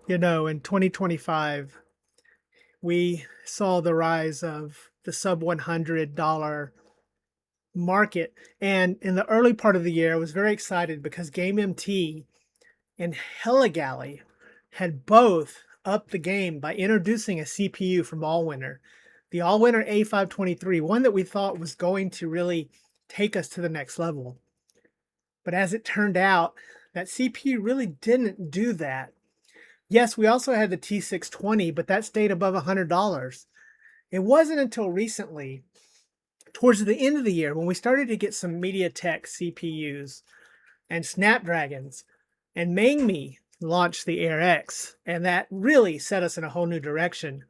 In 2025, we saw the rise of the sub $100 market. And in the early part of the year, I was very excited because Game MT and Helligally had both upped the game by introducing a CPU from Allwinner, the Allwinner A523, one that we thought was going to really take us to the next level. But as it turned out, that CPU really didn't do that. Yes, we also had the T620, but that stayed above $100. It wasn't until recently, towards the end of the year, when we started to get some MediaTek CPUs and Snapdragons, and Mangmi launched the Air X, and that really set us in a whole new direction,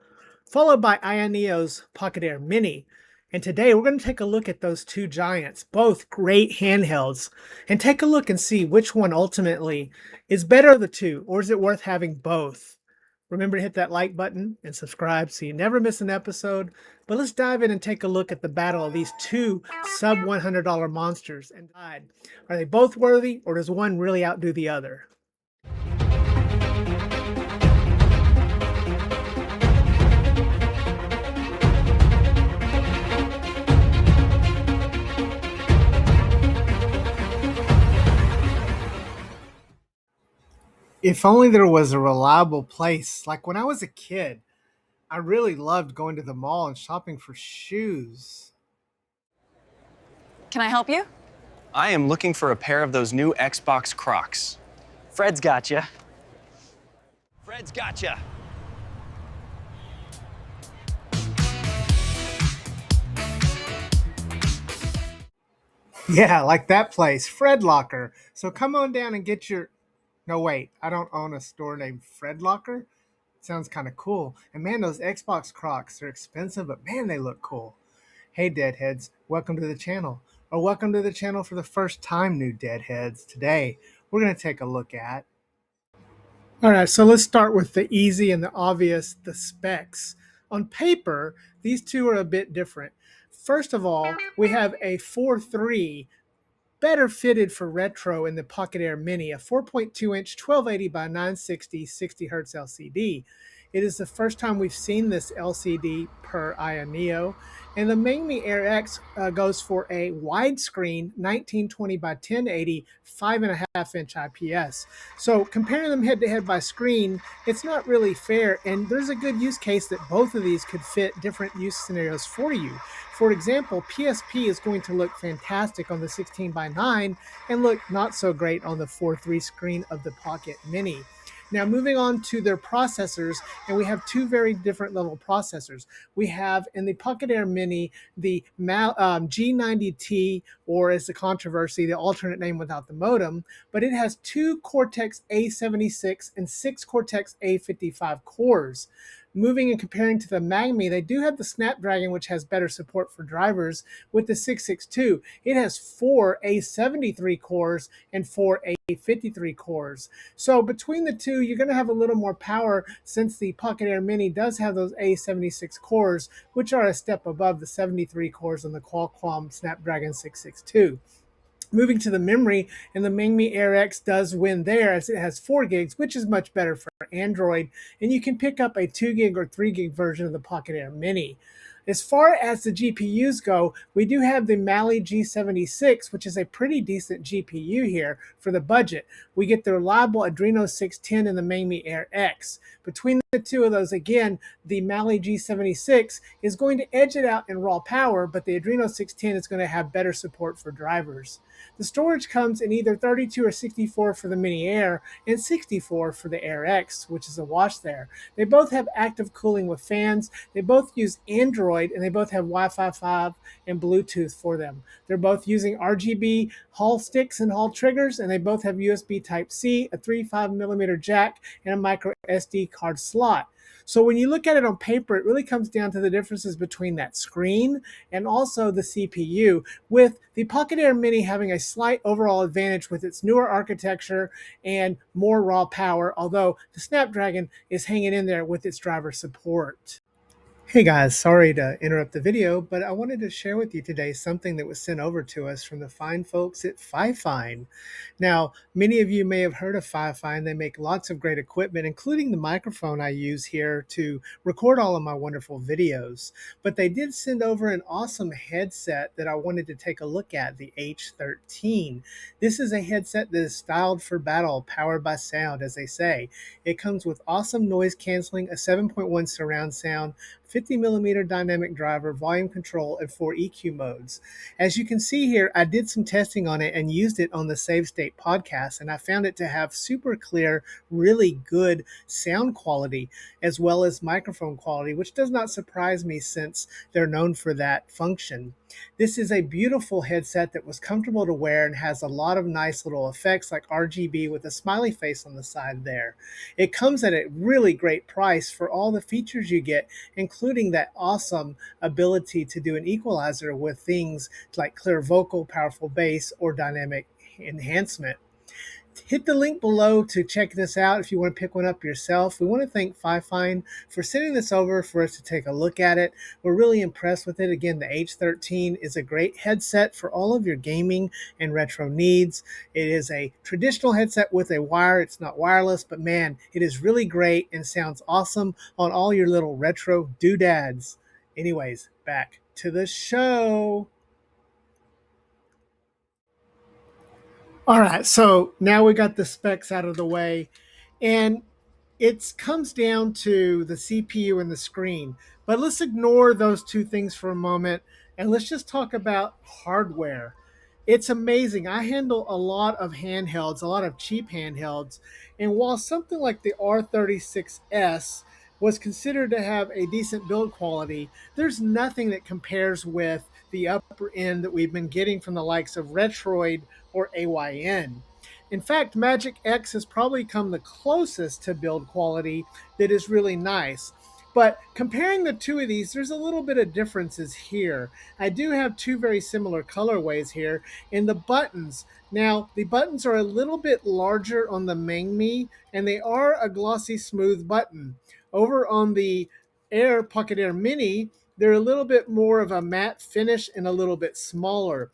followed by Ayaneo's Pocket Air Mini. And today we're going to take a look at those two giants, both great handhelds, and take a look and see which one ultimately is better of the two, or is it worth having both? Remember to hit that like button and subscribe so you never miss an episode. But let's dive in and take a look at the battle of these two sub $100 monsters and decide, are they both worthy, or does one really outdo the other? If only there was a reliable place. Like when I was a kid, I really loved going to the mall and shopping for shoes. Can I help you? I am looking for a pair of those new Xbox Crocs. Fred's got you. Fred's gotcha. Yeah, like that place, Fred Locker. So come on down and get your. No, wait, I don't own a store named Fred Locker. Sounds kind of cool. And man, those Xbox Crocs are expensive, but man, they look cool. Hey, Deadheads, welcome to the channel. Or welcome to the channel for the first time, new Deadheads. Today, we're going to take a look at. All right, so let's start with the easy and the obvious, the specs. On paper, these two are a bit different. First of all, we have a 4.3 better fitted for retro in the Pocket Air Mini, a 4.2-inch 1280 by 960 60 Hz LCD. It is the first time we've seen this LCD per Ayaneo. And the Mangmi Air X goes for a widescreen 1920 by 1080 5.5-inch IPS. So comparing them head to head by screen, it's not really fair. And there's a good use case that both of these could fit different use scenarios for you. For example, PSP is going to look fantastic on the 16 by 9 and look not so great on the 4.3 screen of the Pocket Mini. Now moving on to their processors, and we have two very different level processors. We have in the Pocket Air Mini the G90T, or as the controversy, the alternate name without the modem, but it has two Cortex A76 and six Cortex A55 cores. Moving and comparing to the Mangmi, they do have the Snapdragon, which has better support for drivers with the 662. It has four A73 cores and four A53 cores. So between the two, you're going to have a little more power since the Pocket Air Mini does have those A76 cores, which are a step above the 73 cores on the Qualcomm Snapdragon 662. Moving to the memory, and the Mangmi Air X does win there as it has 4 gigs, which is much better for Android, and you can pick up a 2 gig or 3 gig version of the Pocket Air Mini. As far as the GPUs go, we do have the Mali G76, which is a pretty decent GPU here for the budget. We get the reliable Adreno 610 and the Mangmi Air X. Between the two of those, again, the Mali G76 is going to edge it out in raw power, but the Adreno 610 is going to have better support for drivers. The storage comes in either 32 or 64 for the Mini Air and 64 for the Air X, which is a wash there. They both have active cooling with fans. They both use Android, and they both have Wi-Fi 5 and Bluetooth for them. They're both using RGB Hall sticks and Hall triggers, and they both have USB Type-C, a 3.5mm jack, and a micro SD card slot. So when you look at it on paper, it really comes down to the differences between that screen and also the CPU, with the Pocket Air Mini having a slight overall advantage with its newer architecture and more raw power, although the Snapdragon is hanging in there with its driver support. Hey guys, sorry to interrupt the video, but I wanted to share with you today something that was sent over to us from the fine folks at Fifine. Now, many of you may have heard of Fifine. They make lots of great equipment, including the microphone I use here to record all of my wonderful videos. But they did send over an awesome headset that I wanted to take a look at, the H13. This is a headset that is styled for battle, powered by sound, as they say. It comes with awesome noise canceling, a 7.1 surround sound, 50 millimeter dynamic driver, volume control, and 4 EQ modes. As you can see here, I did some testing on it and used it on the Save State podcast, and I found it to have super clear, really good sound quality as well as microphone quality, which does not surprise me since they're known for that function. This is a beautiful headset that was comfortable to wear and has a lot of nice little effects like RGB with a smiley face on the side there. It comes at a really great price for all the features you get, including that awesome ability to do an equalizer with things like clear vocal, powerful bass, or dynamic enhancement. Hit the link below to check this out if you want to pick one up yourself. We want to thank Fifine for sending this over for us to take a look at it. We're really impressed with it. Again, the H13 is a great headset for all of your gaming and retro needs. It is a traditional headset with a wire. It's not wireless, but man, it is really great and sounds awesome on all your little retro doodads. Anyways, back to the show. All right, so now we got the specs out of the way, and it comes down to the CPU and the screen. But let's ignore those two things for a moment and let's just talk about hardware. It's amazing. I handle a lot of handhelds, a lot of cheap handhelds, and while something like the R36S was considered to have a decent build quality, there's nothing that compares with the upper end that we've been getting from the likes of Retroid or AYN. In fact, Magic X has probably come the closest to build quality that is really nice. But comparing the two of these, there's a little bit of differences here. I do have two very similar colorways here. And the buttons, now the buttons are a little bit larger on the Mangmi, and they are a glossy smooth button. Over on the Pocket Air Mini, they're a little bit more of a matte finish and a little bit smaller.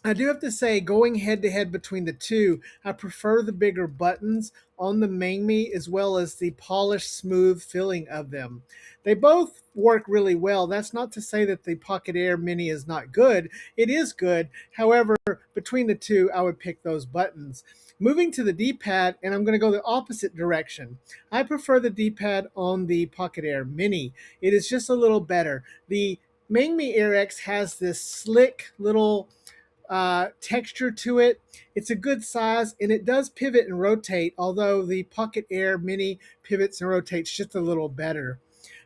I do have to say, going head to head between the two, I prefer the bigger buttons on the Mangmi as well as the polished, smooth feeling of them. They both work really well. That's not to say that the Pocket Air Mini is not good. It is good. However, between the two, I would pick those buttons. Moving to the D-pad, and I'm going to go the opposite direction. I prefer the D-pad on the Pocket Air Mini. It is just a little better. The Mangmi Air X has this slick little texture to it. It's a good size and it does pivot and rotate, although the Pocket Air Mini pivots and rotates just a little better.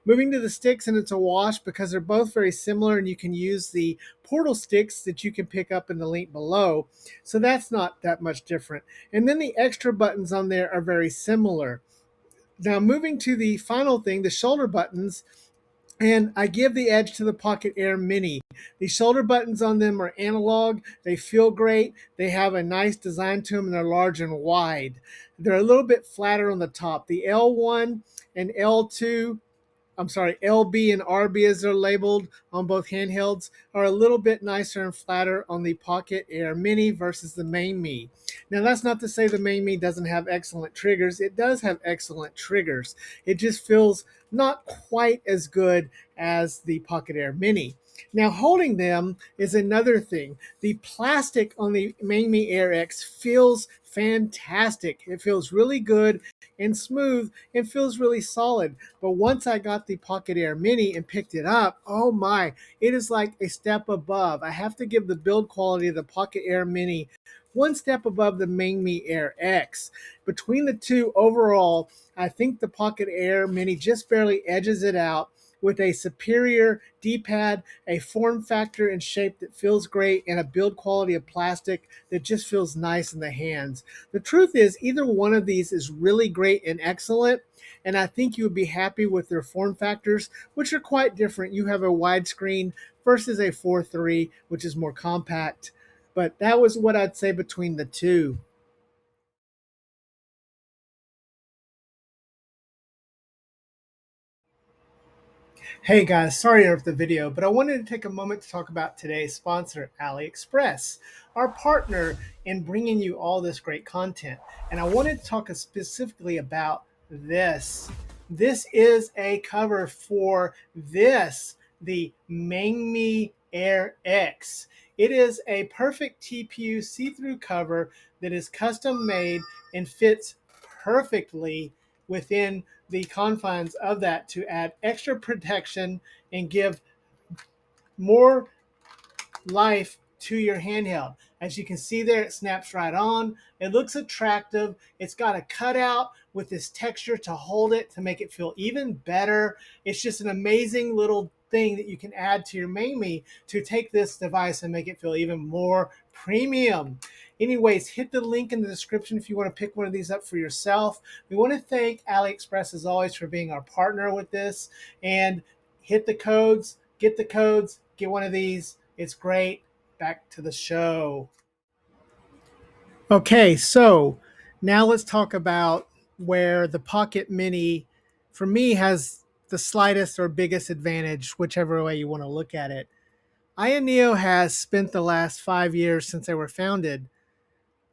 Moving to the sticks, and it's a wash because they're both very similar, and you can use the portal sticks that you can pick up in the link below. So that's not that much different. And then the extra buttons on there are very similar. Now, moving to the final thing, the shoulder buttons, and I give the edge to the Pocket Air Mini. The shoulder buttons on them are analog. They feel great. They have a nice design to them, and they're large and wide. They're a little bit flatter on the top. The L1 and L2, I'm sorry, LB and RB as they're labeled on both handhelds, are a little bit nicer and flatter on the Pocket Air Mini versus the Mangmi. Now, that's not to say the Mangmi doesn't have excellent triggers. It does have excellent triggers. It just feels not quite as good as the Pocket Air Mini. Now, holding them is another thing. The plastic on the Mangmi Air X feels fantastic. It feels really good and smooth and feels really solid. But once I got the Pocket Air Mini and picked it up, oh my, it is like a step above. I have to give the build quality of the Pocket Air Mini one step above the Mangmi Air X. Between the two overall, I think the Pocket Air Mini just barely edges it out with a superior D-pad, a form factor and shape that feels great, and a build quality of plastic that just feels nice in the hands. The truth is, either one of these is really great and excellent, and I think you would be happy with their form factors, which are quite different. You have a widescreen versus a 4.3, which is more compact. But that was what I'd say between the two. Hey guys, sorry to interrupt the video, but I wanted to take a moment to talk about today's sponsor, Aliexpress, our partner in bringing you all this great content. And I wanted to talk specifically about this. This is a cover for the Mangmi Air X. It is a perfect TPU see-through cover that is custom made and fits perfectly within the confines of that to add extra protection and give more life to your handheld. As you can see there, it snaps right on. It looks attractive. It's got a cutout with this texture to hold it to make it feel even better. It's just an amazing little thing that you can add to your Mangmi to take this device and make it feel even more premium. Anyways, hit the link in the description if you want to pick one of these up for yourself. We want to thank AliExpress as always for being our partner with this, and hit the codes, get one of these. It's great. Back to the show. Okay, so now let's talk about where the Pocket Mini, for me, has the slightest or biggest advantage, whichever way you want to look at it. Ayaneo has spent the last 5 years since they were founded,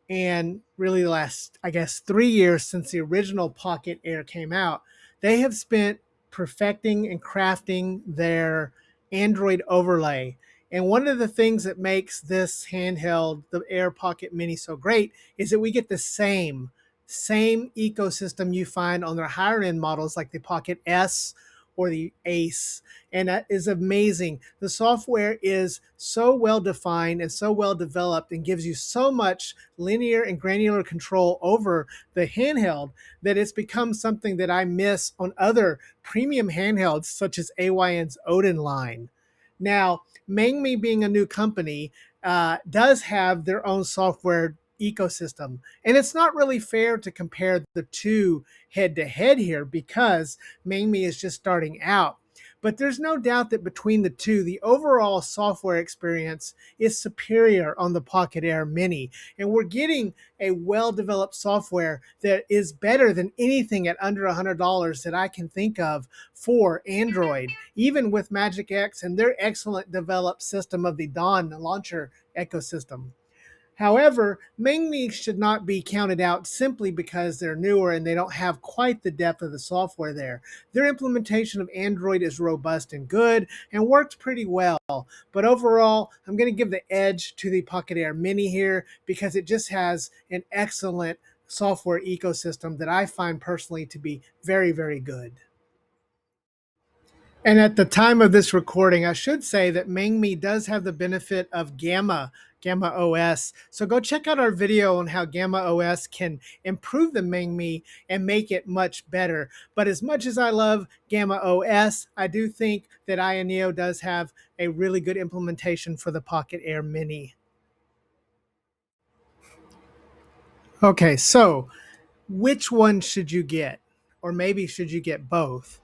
and really the last, I guess, 3 years since the original Pocket Air came out, they have spent perfecting and crafting their Android overlay. And one of the things that makes this handheld, the Air Pocket Mini, so great is that we get the same ecosystem you find on their higher end models like the Pocket S or the Ace. And that is amazing. The software is so well defined and so well developed and gives you so much linear and granular control over the handheld that it's become something that I miss on other premium handhelds such as AYN's Odin line. Now, Mangmi being a new company does have their own software ecosystem. And it's not really fair to compare the two head to head here because Mangmi is just starting out. But there's no doubt that between the two, the overall software experience is superior on the Pocket Air Mini. And we're getting a well developed software that is better than anything at under $100 that I can think of for Android, even with Magic X and their excellent developed system of the Dawn launcher ecosystem. However, Mangmi should not be counted out simply because they're newer and they don't have quite the depth of the software there. Their implementation of Android is robust and good and works pretty well. But overall, I'm going to give the edge to the Pocket Air Mini here because it just has an excellent software ecosystem that I find personally to be very, very good. And at the time of this recording, I should say that Mangmi does have the benefit of Gamma OS. So go check out our video on how Gamma OS can improve the Mangmi and make it much better. But as much as I love Gamma OS, I do think that Ayaneo does have a really good implementation for the Pocket Air Mini. Okay, so which one should you get? Or maybe should you get both?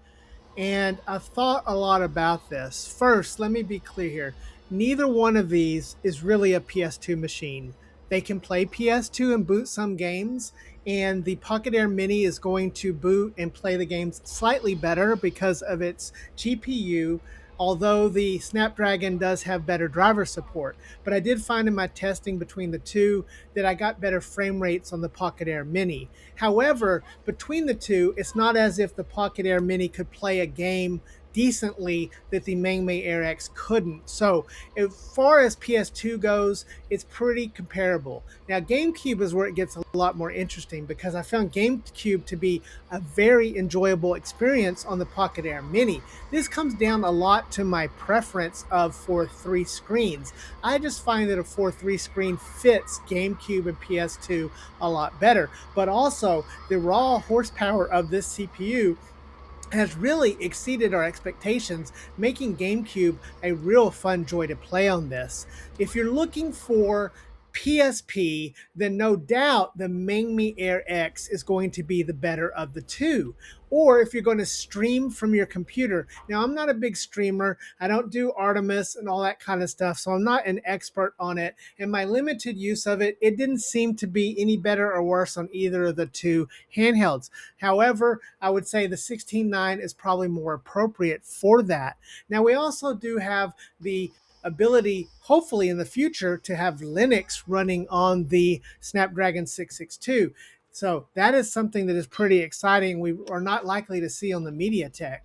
And I've thought a lot about this. First, let me be clear here. Neither one of these is really a PS2 machine. They can play PS2 and boot some games, and the Pocket Air Mini is going to boot and play the games slightly better because of its GPU, although the Snapdragon does have better driver support. But I did find in my testing between the two that I got better frame rates on the Pocket Air Mini. However, between the two, it's not as if the Pocket Air Mini could play a game decently that the Mangmi Air X couldn't. So as far as PS2 goes, it's pretty comparable. Now GameCube is where it gets a lot more interesting because I found GameCube to be a very enjoyable experience on the Pocket Air Mini. This comes down a lot to my preference of 4:3 screens. I just find that a 4:3 screen fits GameCube and PS2 a lot better. But also the raw horsepower of this CPU has really exceeded our expectations, making GameCube a real fun joy to play on this. If you're looking for PSP, then no doubt the Mangmi Air X is going to be the better of the two. Or if you're going to stream from your computer. Now, I'm not a big streamer. I don't do Artemis and all that kind of stuff, so I'm not an expert on it. And my limited use of it, it didn't seem to be any better or worse on either of the two handhelds. However, I would say the 16.9 is probably more appropriate for that. Now, we also do have the ability, hopefully in the future, to have Linux running on the Snapdragon 662. So that is something that is pretty exciting. We are not likely to see on the MediaTek.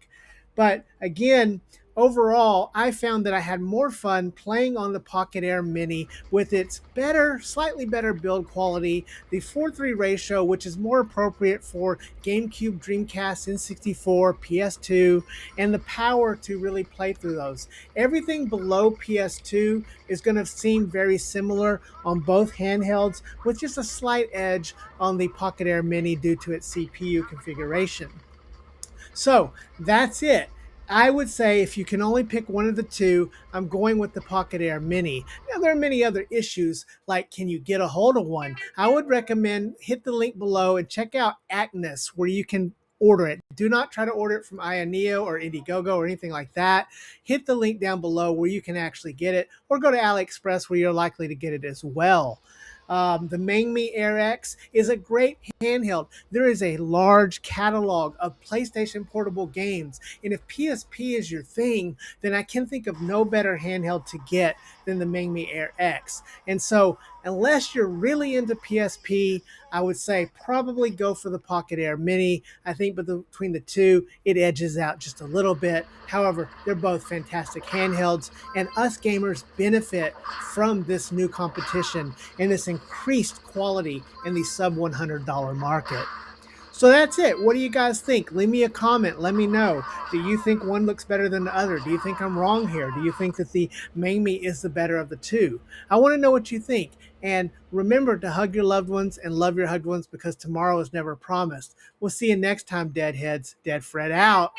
But again, overall, I found that I had more fun playing on the Pocket Air Mini with its better, slightly better build quality, the 4:3 ratio, which is more appropriate for GameCube, Dreamcast, N64, PS2, and the power to really play through those. Everything below PS2 is going to seem very similar on both handhelds, with just a slight edge on the Pocket Air Mini due to its CPU configuration. So that's it. I would say if you can only pick one of the two, I'm going with the Pocket Air Mini. Now, there are many other issues, like can you get a hold of one? I would recommend hit the link below and check out Acnus, where you can order it. Do not try to order it from Ayaneo or Indiegogo or anything like that. Hit the link down below where you can actually get it, or go to Aliexpress where you're likely to get it as well. The Mangmi Air X is a great handheld. There is a large catalog of PlayStation portable games. And if PSP is your thing, then I can think of no better handheld to get than the Mangmi Air X. And so, unless you're really into PSP, I would say probably go for the Pocket Air Mini. I think between the two, it edges out just a little bit. However, they're both fantastic handhelds, and us gamers benefit from this new competition and this increased quality in the sub $100 market. So that's it. What do you guys think? Leave me a comment. Let me know. Do you think one looks better than the other? Do you think I'm wrong here? Do you think that the Mangmi is the better of the two? I want to know what you think. And remember to hug your loved ones and love your hugged ones, because tomorrow is never promised. We'll see you next time, Deadheads. Dead Fred out.